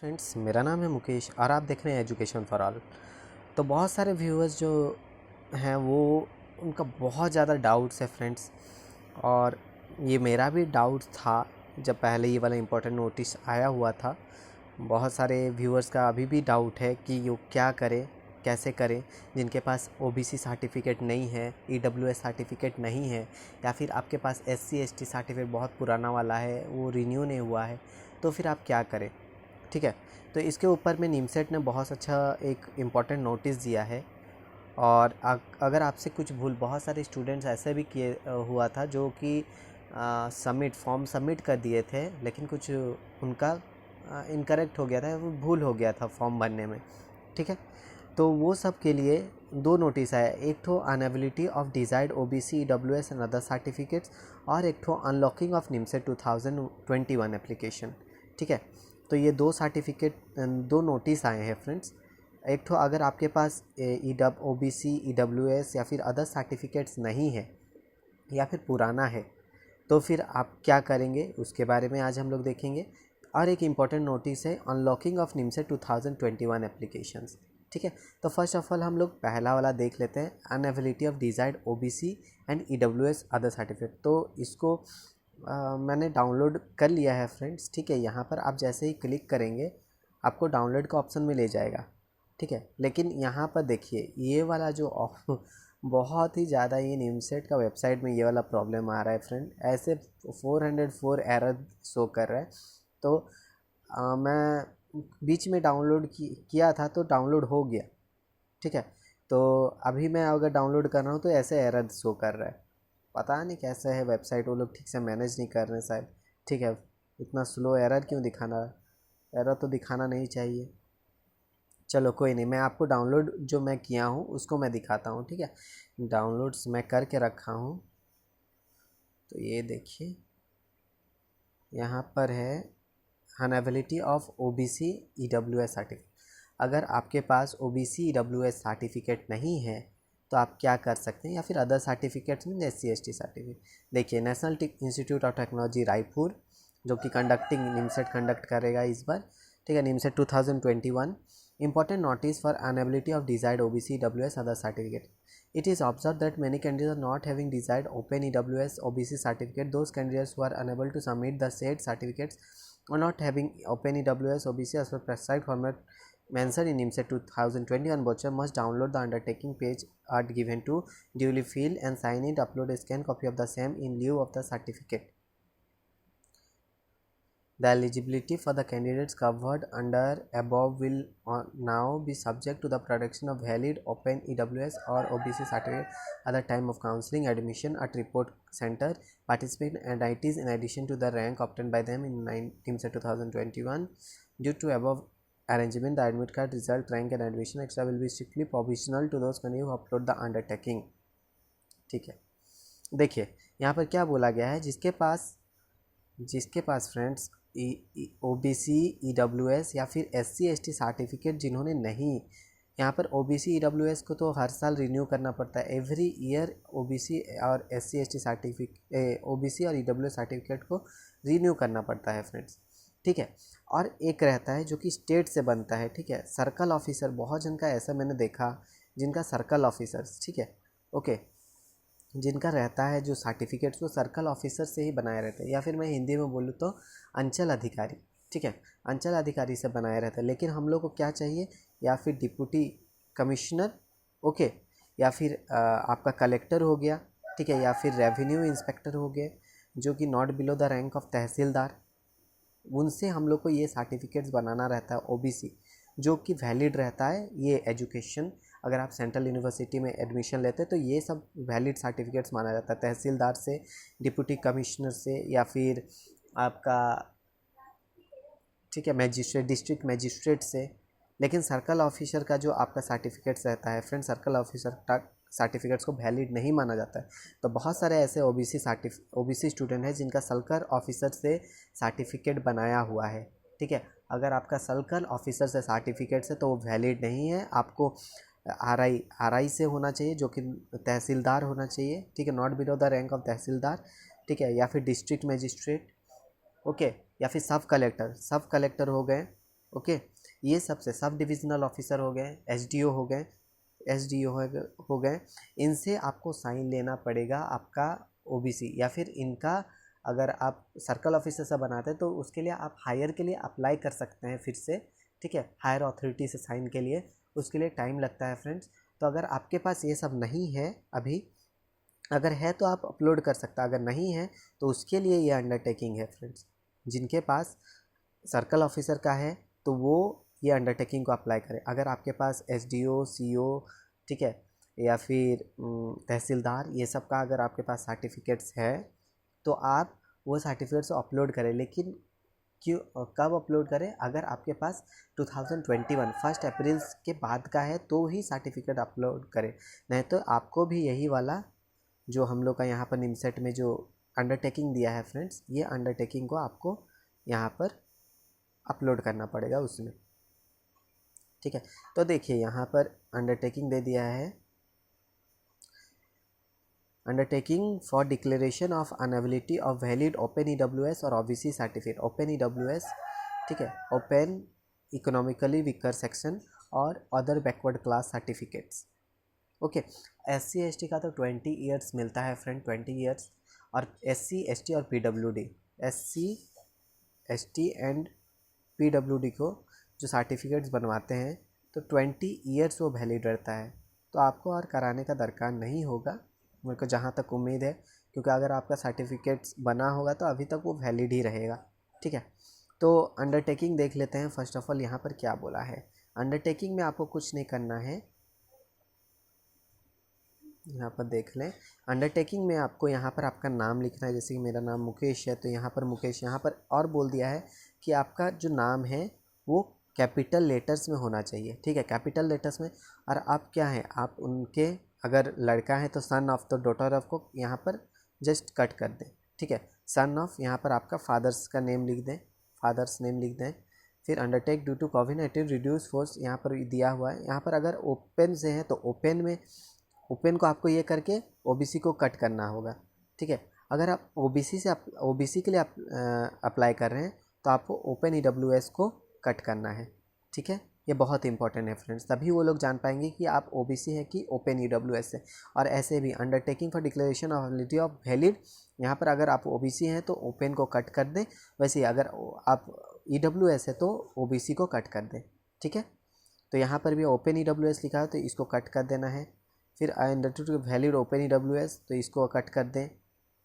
Friends, मेरा नाम है मुकेश और आप देख रहे हैं एजुकेशन फॉर ऑल। तो बहुत सारे व्यूअर्स जो हैं वो उनका बहुत ज़्यादा डाउट्स है फ्रेंड्स, और ये मेरा भी डाउट था जब पहले ये वाला इम्पोर्टेंट नोटिस आया हुआ था। बहुत सारे व्यूअर्स का अभी भी डाउट है कि ये क्या करें, कैसे करें, जिनके पास ओबीसी सर्टिफिकेट नहीं है, ईडब्ल्यूएस सर्टिफिकेट नहीं है, या फिर आपके पास एससी एसटी सर्टिफिकेट बहुत पुराना वाला है, वो रिन्यू नहीं हुआ है, तो फिर आप क्या करें। ठीक है, तो इसके ऊपर में निमसेट ने बहुत अच्छा एक इम्पॉर्टेंट नोटिस दिया है। और अगर आपसे कुछ भूल, बहुत सारे स्टूडेंट्स ऐसे भी किए हुआ था जो कि फॉर्म सबमिट कर दिए थे, लेकिन कुछ उनका इनकरेक्ट हो गया था, वो भूल हो गया था फॉर्म भरने में। ठीक है, तो वो सब के लिए दो नोटिस आया, एक तो inability of desired OBC EWS and other certificates, और एक तो अनलॉकिंग ऑफ निमसेट 2021 एप्लीकेशन। ठीक है, तो ये दो सर्टिफिकेट, दो नोटिस आए हैं फ्रेंड्स। एक तो अगर आपके पास ओबीसी ईडब्ल्यूएस या फिर अदर सर्टिफिकेट्स नहीं है या फिर पुराना है, तो फिर आप क्या करेंगे उसके बारे में आज हम लोग देखेंगे। और एक इम्पॉर्टेंट नोटिस है अनलॉकिंग ऑफ निमसेट 2021 एप्लीकेशंस। ठीक है, तो फर्स्ट ऑफ ऑल हम लोग पहला वाला देख लेते हैं, inability of desired OBC and EWS other certificate. तो इसको मैंने डाउनलोड कर लिया है फ्रेंड्स। ठीक है, यहाँ पर आप जैसे ही क्लिक करेंगे आपको डाउनलोड का ऑप्शन में ले जाएगा। ठीक है, लेकिन यहाँ पर देखिए ये वाला जो बहुत ही ज़्यादा ये निमसेट का वेबसाइट में ये वाला प्रॉब्लम आ रहा है फ्रेंड, ऐसे 404 एरर शो कर रहा है। तो मैं बीच में डाउनलोड किया था तो डाउनलोड हो गया। ठीक है, तो अभी मैं अगर डाउनलोड कर रहा हूँ तो ऐसे एरर शो कर रहा है, पता नहीं कैसे है वेबसाइट, वो लोग ठीक से मैनेज नहीं कर रहे शायद। ठीक है, इतना स्लो एरर क्यों दिखाना, एरर तो दिखाना नहीं चाहिए। चलो कोई नहीं, मैं आपको डाउनलोड जो मैं किया हूँ उसको मैं दिखाता हूँ। ठीक है, डाउनलोड्स मैं करके रखा हूँ, तो ये देखिए यहाँ पर है अनएबिलिटी ऑफ ओबीसी ईडब्ल्यूएस सर्टिफिकेट। अगर आपके पास ओबीसी ईडब्ल्यूएस सर्टिफिकेट नहीं है तो आप क्या कर सकते हैं, या फिर अदर सर्टिफिकेट्स में एससी एसटी सर्टिफिकेट। देखिए, national institute of technology Raipur जो कि निमसेट कंडक्ट करेगा इस बार। ठीक है, NIMCET 2021 important notice for unavailability of desired OBC EWS other certificate. It is observed that many candidates are not having desired open EWS OBC certificate. Those candidates who are unable to submit the said certificates or not having open EWS OBC as per prescribed format mentioned in NIMSET 2021 voucher must download the undertaking page are given to duly fill and sign it, upload a scanned copy of the same in lieu of the certificate. The eligibility for the candidates covered under above will now be subject to the production of valid open EWS or OBC certificate at the time of counseling admission at report center. Participant NITs in addition to the rank obtained by them in NIMSET 2021. Due to above arrangement, the admit card result, rank and admission extra will be strictly provisional to those candidates who upload the undertaking. ठीक है, देखिए यहाँ पर क्या बोला गया है, जिसके पास फ्रेंड्स ओबीसी ईडब्ल्यूएस या फिर एससी एसटी सर्टिफिकेट जिन्होंने नहीं, यहाँ पर ओबीसी ईडब्ल्यूएस को तो हर साल रिन्यू करना पड़ता है, एवरी ईयर ओबीसी और एससी एसटी सर्टिफिकेट, ओबीसी और ईडब्ल्यूएस सर्टिफिकेट को रिन्यू करना पड़ता है फ्रेंड्स। ठीक है, और एक रहता है जो कि स्टेट से बनता है। ठीक है, सर्कल ऑफिसर, बहुत जन का ऐसा मैंने देखा जिनका सर्कल ऑफिसर्स, ठीक है, ओके, जिनका रहता है जो सर्टिफिकेट्स वो सर्कल ऑफिसर से ही बनाए रहते हैं, या फिर मैं हिंदी में बोलूँ तो अंचल अधिकारी। ठीक है, अंचल अधिकारी से बनाए रहते हैं। लेकिन हम लोग को क्या चाहिए, या फिर डिप्टी कमिश्नर, ओके, या फिर आपका कलेक्टर हो गया, ठीक है, या फिर रेवेन्यू इंस्पेक्टर हो गए, जो कि not below the rank of tehsildar, उनसे हम लोग को ये सर्टिफिकेट्स बनाना रहता है ओबीसी, जो कि वैलिड रहता है। ये एजुकेशन अगर आप सेंट्रल यूनिवर्सिटी में एडमिशन लेते हैं तो ये सब वैलिड सर्टिफिकेट्स माना जाता है, तहसीलदार से, डिप्टी कमिश्नर से, या फिर आपका, ठीक है, मैजिस्ट्रेट, डिस्ट्रिक्ट मैजिस्ट्रेट से। लेकिन सर्कल ऑफिसर का जो आपका सर्टिफिकेट्स रहता है फ्रेंड, सर्कल ऑफिसर का सर्टिफिकेट्स को वैलिड नहीं माना जाता है। तो बहुत सारे ऐसे ओबीसी स्टूडेंट हैं जिनका सर्कल ऑफिसर से सर्टिफिकेट बनाया हुआ है। ठीक है, अगर आपका सर्कल ऑफिसर से सर्टिफिकेट्स है तो वो वैलिड नहीं है, आपको आरआई से होना चाहिए, जो कि तहसीलदार होना चाहिए। ठीक है, not below the rank of tehsildar. ठीक है, या फिर डिस्ट्रिक्ट मजिस्ट्रेट, ओके, या फिर सब कलेक्टर हो गए, ओके, ये सबसे सब डिविजनल ऑफिसर हो गए, एसडीओ हो गए, एसडीओ हो गए, इनसे आपको साइन लेना पड़ेगा आपका ओबीसी, या फिर इनका अगर आप सर्कल ऑफिसर से बनाते हैं तो उसके लिए आप हायर के लिए अप्लाई कर सकते हैं फिर से, ठीक है, हायर अथॉरिटी से साइन के लिए, उसके लिए टाइम लगता है फ्रेंड्स। तो अगर आपके पास ये सब नहीं है अभी, अगर है तो आप अपलोड कर सकते हैं, अगर नहीं है तो उसके लिए ये अंडरटेकिंग है फ्रेंड्स। जिनके पास सर्कल ऑफिसर का है तो वो ये अंडरटेकिंग को अप्लाई करें। अगर आपके पास एसडीओ, सीओ, ठीक है, या फिर तहसीलदार, ये सब का अगर आपके पास सर्टिफिकेट्स है तो आप वो सर्टिफिकेट्स अपलोड करें। लेकिन क्यों, कब अपलोड करें? अगर आपके पास 2021 फर्स्ट अप्रैल के बाद का है तो ही सर्टिफिकेट अपलोड करें, नहीं तो आपको भी यही वाला जो हम लोग का यहाँ पर निमसेट में जो अंडरटेकिंग दिया है फ्रेंड्स, ये अंडरटेकिंग को आपको यहाँ पर अपलोड करना पड़ेगा उसमें, ठीक है। तो देखिए यहाँ पर अंडरटेकिंग दे दिया है, undertaking for declaration of inability of valid open EWS और ओबीसी सर्टिफिकेट, ओपन ईडब्ल्यूएस, ठीक है, ओपन इकोनॉमिकली वीकर सेक्शन और other backward class certificates. Okay, SC ST का तो 20 ईयर्स मिलता है फ्रेंड, 20 ईयर्स, और SC ST और PWD, SC ST and PWD को जो सर्टिफिकेट्स बनवाते हैं तो 20 ईयर्स वो वैलिड रहता है। तो आपको और कराने का दरकार नहीं होगा मेरे को जहाँ तक उम्मीद है, क्योंकि अगर आपका सर्टिफिकेट्स बना होगा तो अभी तक वो वैलिड ही रहेगा, ठीक है। तो अंडरटेकिंग देख लेते हैं फर्स्ट ऑफ ऑल यहाँ पर क्या बोला है। अंडरटेकिंग में आपको कुछ नहीं करना है, यहाँ पर देख लें। अंडरटेकिंग में आपको यहाँ पर आपका नाम लिखना है, जैसे कि मेरा नाम मुकेश है तो यहाँ पर मुकेश, यहाँ पर और बोल दिया है कि आपका जो नाम है वो कैपिटल लेटर्स में होना चाहिए, ठीक है, कैपिटल लेटर्स में। और आप क्या है, आप उनके अगर लड़का है तो सन ऑफ, तो डॉटर ऑफ को यहाँ पर जस्ट कट कर दें, ठीक है। सन ऑफ, यहाँ पर आपका फादर्स का नेम लिख दें, फादर्स नेम लिख दें। फिर अंडरटेक ड्यू टू कोविड-19 रिड्यूस फोर्स यहाँ पर दिया हुआ है। यहाँ पर अगर ओपन से है तो ओपन में, ओपन को आपको ये करके ओबीसी को कट करना होगा, ठीक है। अगर आप ओबीसी से ओबीसी के लिए आप अप्लाई कर रहे हैं तो आपको ओपन ईडब्ल्यूएस को कट करना है, ठीक है। ये बहुत इंपॉर्टेंट है फ्रेंड्स, तभी वो लोग जान पाएंगे कि आप ओबीसी है कि ओपन ईडब्ल्यूएस है। और ऐसे भी undertaking for declaration of validity of valid, यहाँ पर अगर आप ओबीसी हैं तो ओपन को कट कर दें, वैसे ही अगर आप ईडब्ल्यूएस है तो ओबीसी को कट कर दें, ठीक है। तो यहाँ पर भी ओपन ईडब्ल्यूएस लिखा है तो इसको कट कर देना है। फिर अंडरटेक वैलिड ओपन ईडब्ल्यूएस तो इसको कट कर दें।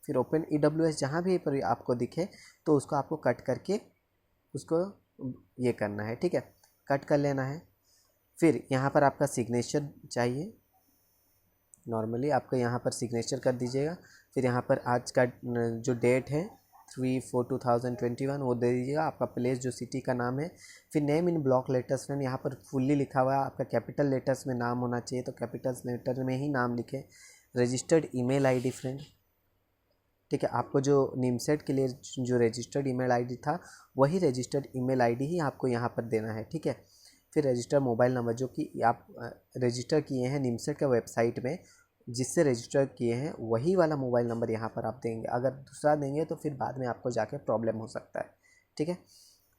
फिर ओपन ईडब्ल्यूएस जहाँ भी पर आपको दिखे तो उसको आपको कट करके उसको ये करना है, ठीक है, कट कर लेना है। फिर यहाँ पर आपका सिग्नेचर चाहिए, नॉर्मली आपका यहाँ पर सिग्नेचर कर दीजिएगा। फिर यहाँ पर आज का जो डेट है 3/4/2021 वो दे दीजिएगा, आपका प्लेस जो सिटी का नाम है। फिर name in block letters friend, यहाँ पर फुल्ली लिखा हुआ है, आपका कैपिटल लेटर्स में नाम होना चाहिए तो कैपिटल लेटर में ही नाम लिखें। रजिस्टर्ड ईमेल आईडी फ्रेंड, ठीक है, आपको जो निमसेट के लिए जो रजिस्टर्ड ईमेल आईडी था वही रजिस्टर्ड ईमेल आईडी ही आपको यहाँ पर देना है, ठीक है। फिर रजिस्टर्ड मोबाइल नंबर जो कि आप रजिस्टर किए हैं निमसेट के वेबसाइट में, जिससे रजिस्टर किए हैं वही वाला मोबाइल नंबर यहाँ पर आप देंगे। अगर दूसरा देंगे तो फिर बाद में आपको जाके प्रॉब्लम हो सकता है, ठीक है,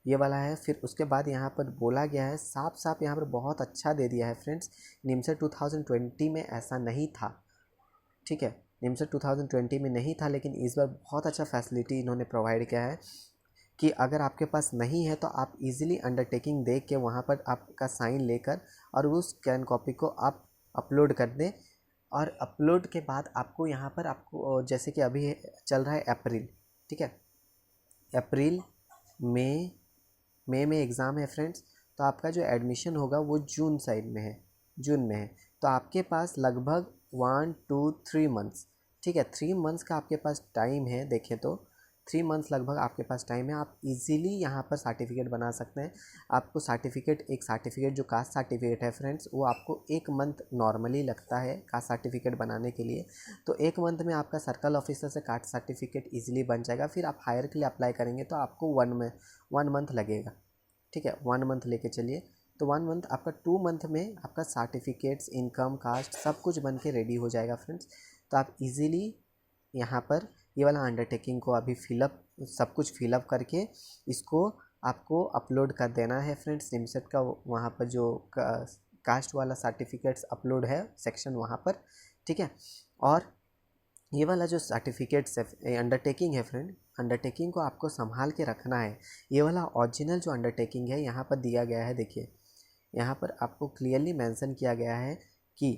ये वाला है। फिर उसके बाद यहाँ पर बोला गया है साफ साफ, यहाँ पर बहुत अच्छा दे दिया है फ्रेंड्स, निमसेट 2020 में ऐसा नहीं था, ठीक है, निमसेट 2020 में नहीं था, लेकिन इस बार बहुत अच्छा फैसिलिटी इन्होंने प्रोवाइड किया है कि अगर आपके पास नहीं है तो आप इजीली अंडरटेकिंग देख के वहाँ पर आपका साइन लेकर और उस स्कैन कॉपी को आप अपलोड कर दें। और अपलोड के बाद आपको यहाँ पर आपको जैसे कि अभी चल रहा है अप्रैल, ठीक है, अप्रैल मई में एग्ज़ाम है फ्रेंड्स, तो आपका जो एडमिशन होगा वो जून साइड में है, जून में है। तो आपके पास लगभग 1 2 3 मंथ्स, ठीक है, 3 मंथ्स का आपके पास टाइम है। देखें तो 3 मंथ्स लगभग आपके पास टाइम है, आप इजीली यहाँ पर सर्टिफिकेट बना सकते हैं। आपको सर्टिफिकेट, एक सर्टिफिकेट जो कास्ट सर्टिफिकेट है फ्रेंड्स, वो आपको 1 मंथ नॉर्मली लगता है कास्ट सर्टिफिकेट बनाने के लिए। तो 1 मंथ में आपका सर्कल ऑफिसर से कास्ट सर्टिफिकेट ईजिली बन जाएगा। फिर आप हायर के लिए अप्लाई करेंगे तो आपको 1 मंथ लगेगा, ठीक है, 1 मंथ लेके चलिए। तो 1 मंथ आपका 2 मंथ में आपका सर्टिफिकेट्स, इनकम, कास्ट सब कुछ बन के रेडी हो जाएगा फ्रेंड्स। तो आप इजीली यहाँ पर ये वाला अंडरटेकिंग को अभी फिलअप, सब कुछ फिलअप करके इसको आपको अपलोड कर देना है फ्रेंड्स निमसेट का वहाँ पर जो कास्ट वाला सर्टिफिकेट्स अपलोड है सेक्शन वहाँ पर, ठीक है। और ये वाला जो सर्टिफिकेट्स है अंडरटेकिंग है फ्रेंड, अंडरटेकिंग को आपको संभाल के रखना है। ये वाला ओरिजिनल जो अंडरटेकिंग है यहाँ पर दिया गया है, देखिए यहाँ पर आपको क्लियरली मेंशन किया गया है कि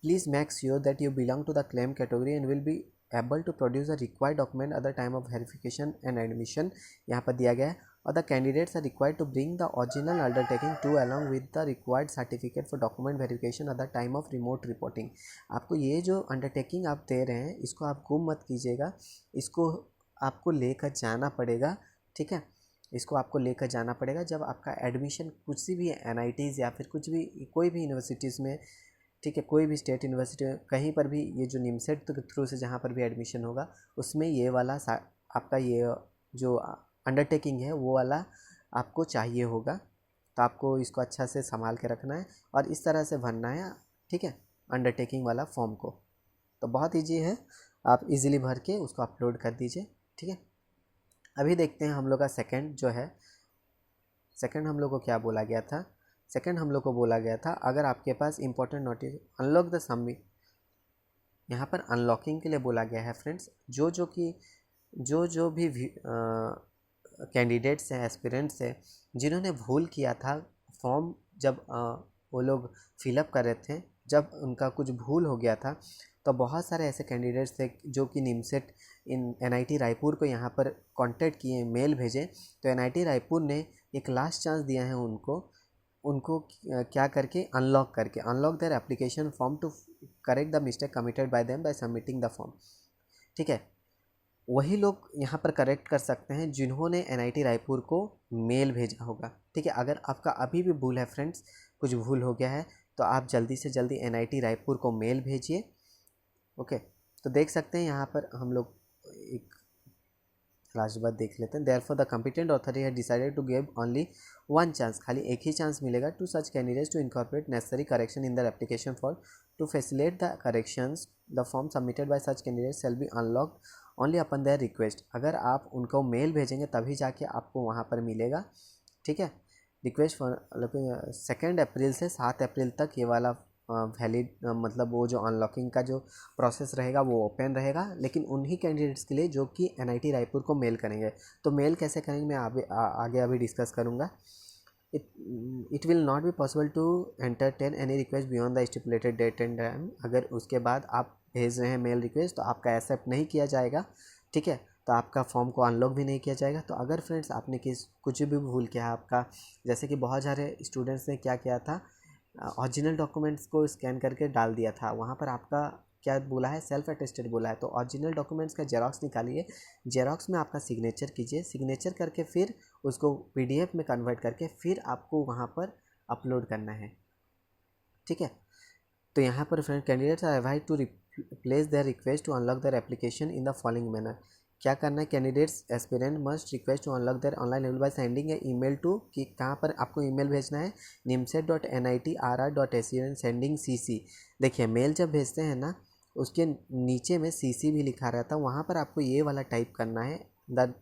please make sure that you belong to the claim category and will be able to produce the required document at the time of verification and admission, यहाँ पर दिया गया है। और the candidates are required to bring the original undertaking to along with the required certificate for document verification at the time of remote reporting. आपको ये जो undertaking आप दे रहे हैं इसको आप गुम मत कीजिएगा, इसको आपको लेकर जाना पड़ेगा, ठीक है। इसको आपको लेकर जाना पड़ेगा जब आपका एडमिशन कुछ भी NITs या फिर कुछ भी कोई भी यूनिवर्सिटीज़ में, ठीक है, कोई भी स्टेट यूनिवर्सिटी में कहीं पर भी ये जो निमसेट के थ्रू से जहाँ पर भी एडमिशन होगा उसमें ये वाला आपका ये जो अंडरटेकिंग है वो वाला आपको चाहिए होगा। तो आपको इसको अच्छा से संभाल के रखना है और इस तरह से भरना है, ठीक है, अंडरटेकिंग वाला फॉर्म को। तो बहुत ईजी है, आप इजीली भर के उसको अपलोड कर दीजिए, ठीक है। अभी देखते हैं हम लोग का सेकंड जो है, सेकंड हम लोग को क्या बोला गया था। सेकंड हम लोग को बोला गया था अगर आपके पास important notice unlock the submit, यहाँ पर अनलॉकिंग के लिए बोला गया है फ्रेंड्स। जो भी कैंडिडेट्स हैं, एस्पिरेंट्स हैं, जिन्होंने भूल किया था फॉर्म जब वो लोग फिलअप कर रहे थे, जब उनका कुछ भूल हो गया था, तो बहुत सारे ऐसे कैंडिडेट्स थे जो कि निमसेट NIT रायपुर को यहाँ पर कांटेक्ट किए, मेल भेजे। तो NIT रायपुर ने एक लास्ट चांस दिया है उनको क्या करके unlock their application form to correct the mistake committed by them by submitting the form, ठीक है। वही लोग यहाँ पर करेक्ट कर सकते हैं जिन्होंने NIT रायपुर को मेल भेजा होगा, ठीक है। अगर आपका अभी भी भूल है फ्रेंड्स, कुछ भूल हो गया है, तो आप जल्दी से जल्दी NIT रायपुर को मेल भेजिए, ओके। तो देख सकते हैं यहाँ पर हम लोग एक लास्ट बात देख लेते हैं। Therefore the competent authority has decided to give only one chance, खाली एक ही चांस मिलेगा to such candidates to incorporate necessary correction in their application for to facilitate the corrections the form submitted by such candidates shall be unlocked only upon their request. अगर आप उनको mail भेजेंगे तभी जाके आपको वहाँ पर मिलेगा, ठीक है। रिक्वेस्ट फॉर 2 अप्रैल से 7 अप्रैल तक ये वाला वैलिड, मतलब वो जो अनलॉकिंग का जो प्रोसेस रहेगा वो ओपन रहेगा, लेकिन उन्हीं कैंडिडेट्स के लिए जो कि NIT रायपुर को मेल करेंगे। तो मेल कैसे करेंगे मैं आगे अभी डिस्कस करूँगा। It will not be possible to entertain any request beyond the stipulated date and time. अगर उसके बाद आप भेज रहे हैं मेल रिक्वेस्ट तो आपका एक्सेप्ट नहीं किया जाएगा, ठीक है। तो आपका फॉर्म को अनलॉक भी नहीं किया जाएगा। तो अगर फ्रेंड्स आपने कुछ भी भूल किया आपका, जैसे कि बहुत सारे स्टूडेंट्स ने क्या किया था, ओरिजिनल डॉक्यूमेंट्स को स्कैन करके डाल दिया था, वहाँ पर आपका क्या बोला है, सेल्फ अटेस्टेड बोला है। तो ओरिजिनल डॉक्यूमेंट्स का जेरॉक्स निकालिए, जेरॉक्स में आपका सिग्नेचर कीजिए, सिग्नेचर करके फिर उसको PDF में कन्वर्ट करके फिर आपको वहाँ पर अपलोड करना है, ठीक है। तो यहाँ पर friend candidates are advised to place their request to unlock their application in the following manner. क्या करना है, candidates aspirant must request to unlock their online level by sending a email to, कि कहाँ पर आपको ईमेल भेजना है, nimset.nitr.ac sending CC। देखिए मेल जब भेजते हैं ना उसके नीचे में CC भी लिखा रहता है, वहाँ पर आपको ये वाला टाइप करना है, the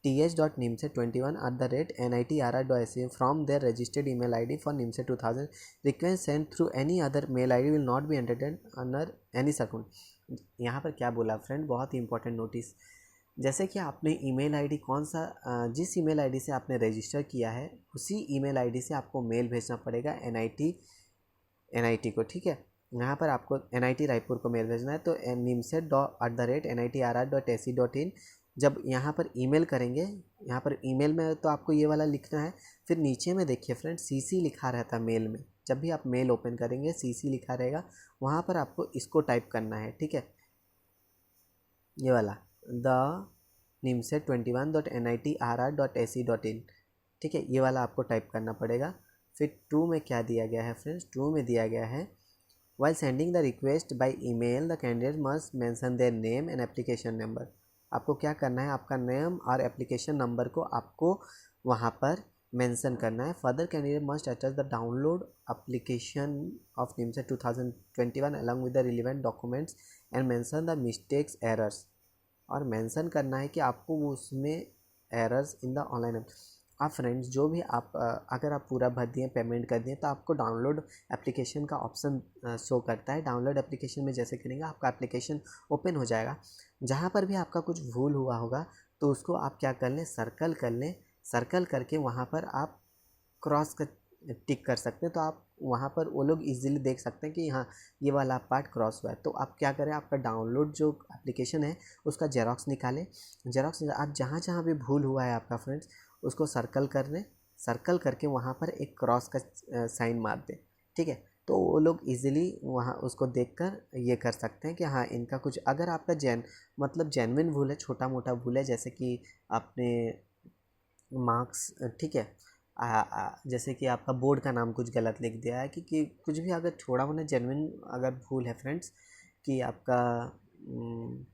th.nimset21@nitr.ac from their registered email ID for nimset 2000 request sent through any other mail ID will not be entertained under any circumstance। यहाँ पर क्या बोला फ्रेंड, बहुत ही इंपॉर्टेंट नोटिस। जैसे कि आपने ईमेल आईडी कौन सा, जिस ईमेल आईडी से आपने रजिस्टर किया है उसी ईमेल आईडी से आपको मेल भेजना पड़ेगा NIT को, ठीक है। यहाँ पर आपको NIT रायपुर को मेल भेजना है, तो nimset@nitr.ac.in जब यहाँ पर ईमेल करेंगे, यहाँ पर ईमेल में तो आपको ये वाला लिखना है। फिर नीचे में देखिए फ्रेंड CC लिखा रहता है मेल में, जब भी आप मेल ओपन करेंगे CC लिखा रहेगा, वहाँ पर आपको इसको टाइप करना है, ठीक है। ये वाला द nimset21.nitr.ac.in, ठीक है, ये वाला आपको टाइप करना पड़ेगा। फिर 2 में क्या दिया गया है फ्रेंड्स, 2 में दिया गया है while sending the request by email the candidate must mention their name and application number। आपको क्या करना है, आपका नेम और एप्लीकेशन नंबर को आपको वहाँ पर मेंशन करना है। Further candidate must attach the download application of NIMCET 2021 along with the relevant documents and mention the mistakes errors. और मेंशन करना है कि आपको उसमें एरर्स इन द ऑनलाइन आप फ्रेंड्स जो भी आप अगर आप पूरा भर दिए, पेमेंट कर दिए, तो आपको डाउनलोड एप्लीकेशन का ऑप्शन शो करता है। डाउनलोड एप्लीकेशन में जैसे करेंगे आपका एप्लीकेशन ओपन हो जाएगा। जहाँ पर भी आपका कुछ भूल हुआ होगा तो उसको आप क्या कर लें, सर्कल कर लें। सर्कल करके वहाँ पर आप क्रॉस कर टिक कर सकते हैं, तो आप वहाँ पर वो लोग इजीली देख सकते हैं कि हाँ ये वाला पार्ट क्रॉस हुआ है। तो आप क्या करें, आपका डाउनलोड जो एप्लीकेशन है उसका जेरॉक्स निकालें। आप जहाँ जहाँ भी भूल हुआ है आपका फ्रेंड्स उसको सर्कल कर लें। सर्कल करके वहाँ पर एक क्रॉस का साइन मार दें, ठीक है। तो वो लोग इजीली वहाँ उसको देखकर ये कर सकते हैं कि हाँ इनका कुछ, अगर आपका जेन्युइन भूल है, छोटा मोटा भूल है, जैसे कि आपने मार्क्स, ठीक है, जैसे कि आपका बोर्ड का नाम कुछ गलत लिख दिया है कि कुछ भी अगर थोड़ा मोटा जेन्युइन अगर भूल है फ्रेंड्स, कि आपका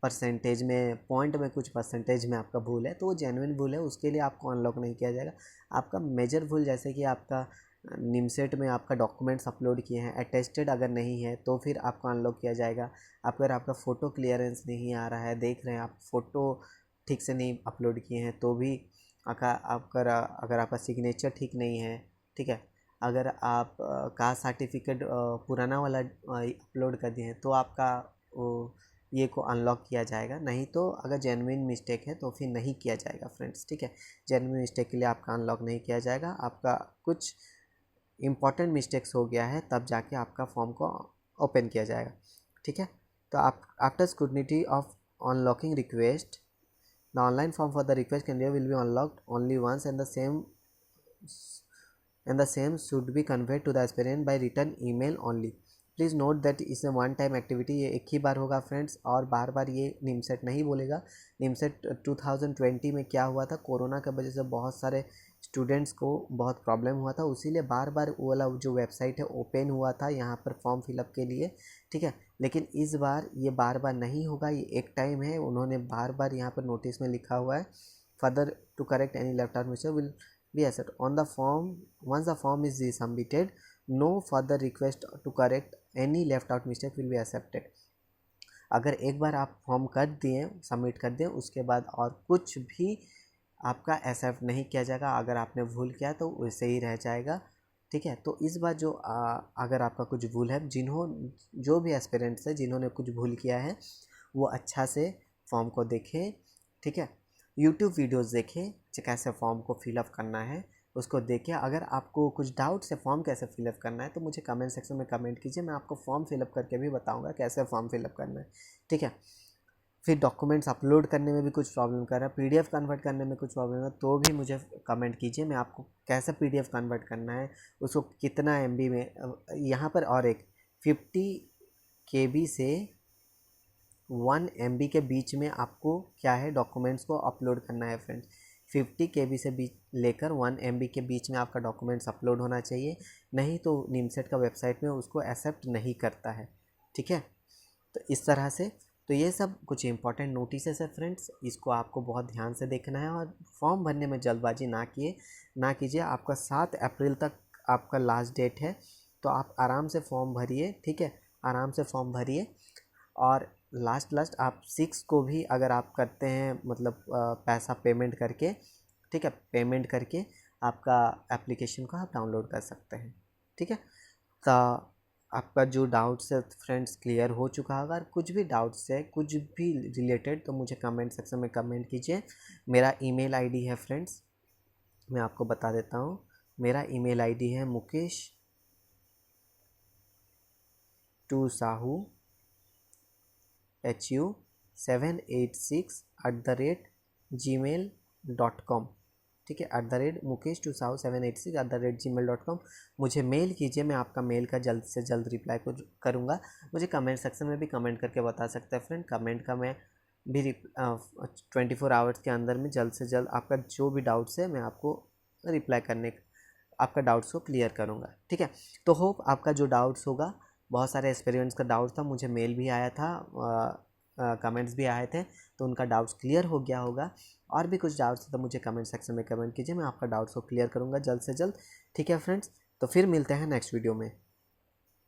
परसेंटेज में, पॉइंट में कुछ परसेंटेज में आपका भूल है, तो वो जेन्युइन भूल है, उसके लिए आपको अनलॉक नहीं किया जाएगा। आपका मेजर भूल जैसे कि आपका निमसेट में आपका डॉक्यूमेंट्स अपलोड किए हैं, अटेस्टेड अगर नहीं है तो फिर आपको अनलॉक किया जाएगा। अगर आपका फ़ोटो क्लियरेंस नहीं आ रहा है, देख रहे हैं आप फ़ोटो ठीक से नहीं अपलोड किए हैं तो भी अगर आपका सिग्नेचर ठीक नहीं है, ठीक है, अगर आप कास्ट सर्टिफिकेट पुराना वाला अपलोड कर दिए हैं तो आपका ये को अनलॉक किया जाएगा। नहीं तो अगर जेन्युइन मिस्टेक है तो फिर नहीं किया जाएगा फ्रेंड्स, ठीक है। जेन्युइन मिस्टेक के लिए आपका अनलॉक नहीं किया जाएगा। आपका कुछ इम्पॉर्टेंट मिस्टेक्स हो गया है तब जाके आपका फॉर्म को ओपन किया जाएगा, ठीक है। तो आप after scrutiny of unlocking request, the online form for the request candidate will be unlocked only once, and the same should be conveyed to the aspirant by written email only. Please note that इस one time activity, ये एक ही बार होगा friends, और बार बार ये निमसेट नहीं बोलेगा। निमसेट 2020 में क्या हुआ था, कोरोना की वजह से बहुत सारे स्टूडेंट्स को बहुत प्रॉब्लम हुआ था, उसीलिए बार बार वो वाला जो वेबसाइट है ओपन हुआ था यहाँ पर फॉर्म फिलअप के लिए, ठीक है। लेकिन इस बार ये बार बार नहीं होगा, ये एक टाइम है। उन्होंने बार बार यहाँ पर नोटिस में लिखा हुआ है, further to correct any left out mistake will be accepted on the form, once the form is submitted, no further request to correct any left out mistake will be accepted. अगर एक बार आप form कर दिए, submit कर दिए, उसके बाद और कुछ भी आपका एक्सेप्ट नहीं किया जाएगा। अगर आपने भूल किया तो वैसे ही रह जाएगा, ठीक है। तो इस बार जो अगर आपका कुछ भूल है, जो भी एस्पिरेंट्स है जिन्होंने कुछ भूल किया है वो अच्छा से फॉर्म को देखें, ठीक है। यूट्यूब वीडियोस देखें कैसे फॉर्म को फिलअप करना है, उसको देखिए। अगर आपको कुछ डाउट्स है फॉर्म कैसे फिलअप करना है तो मुझे कमेंट सेक्शन में कमेंट कीजिए, मैं आपको फॉर्म फिलअप करके भी बताऊंगा कैसे फॉर्म फिलअप करना है, ठीक है। फिर डॉक्यूमेंट्स अपलोड करने में भी कुछ प्रॉब्लम कर रहा है, पीडीएफ कन्वर्ट करने में कुछ प्रॉब्लम है तो भी मुझे कमेंट कीजिए, मैं आपको कैसे पीडीएफ कन्वर्ट करना है, उसको कितना एमबी में। यहाँ पर और एक 50 KB से 1 MB के बीच में आपको क्या है, डॉक्यूमेंट्स को अपलोड करना है फ्रेंड्स। 50 KB से लेकर 1 MB के बीच में आपका डॉक्यूमेंट्स अपलोड होना चाहिए, नहीं तो निमसेट का वेबसाइट में उसको एक्सेप्ट नहीं करता है, ठीक है। तो इस तरह से, तो ये सब कुछ इंपॉर्टेंट नोटिस है फ्रेंड्स, इसको आपको बहुत ध्यान से देखना है और फॉर्म भरने में जल्दबाजी ना कीजिए। आपका 7 अप्रैल तक आपका लास्ट डेट है, तो आप आराम से फॉर्म भरिए, ठीक है, आराम से फॉर्म भरिए। और लास्ट आप 6 को भी अगर आप करते हैं, मतलब पैसा पेमेंट करके, ठीक है, पेमेंट करके आपका एप्लीकेशन को आप डाउनलोड कर सकते हैं, ठीक है। तो आपका जो डाउट्स है फ्रेंड्स क्लियर हो चुका होगा। अगर कुछ भी डाउट्स है, कुछ भी रिलेटेड, तो मुझे कमेंट सेक्शन में कमेंट कीजिए। मेरा ईमेल आईडी है फ्रेंड्स, मैं आपको बता देता हूँ। मेरा ईमेल आईडी है mukesh2sahu786@gmail.com, ठीक है, mukesh2sahu786@gmail.com। मुझे मेल कीजिए, मैं आपका मेल का जल्द से जल्द रिप्लाई करूँगा। मुझे कमेंट सेक्शन में भी कमेंट करके बता सकते हैं फ्रेंड, कमेंट का मैं भी 24 आवर्स के अंदर में जल्द से जल्द आपका जो भी डाउट्स है मैं आपको रिप्लाई करने, आपका डाउट्स को क्लियर करूँगा, ठीक है। तो होप आपका जो डाउट्स होगा, बहुत सारे एक्सपीरियंस का डाउट था, मुझे मेल भी आया था, कमेंट्स भी आए थे, तो उनका डाउट्स क्लियर हो गया होगा। और भी कुछ डाउट्स तो मुझे कमेंट सेक्शन में कमेंट कीजिए, मैं आपका डाउट्स को क्लियर करूँगा जल्द से जल्द, ठीक है फ्रेंड्स। तो फिर मिलते हैं नेक्स्ट वीडियो में।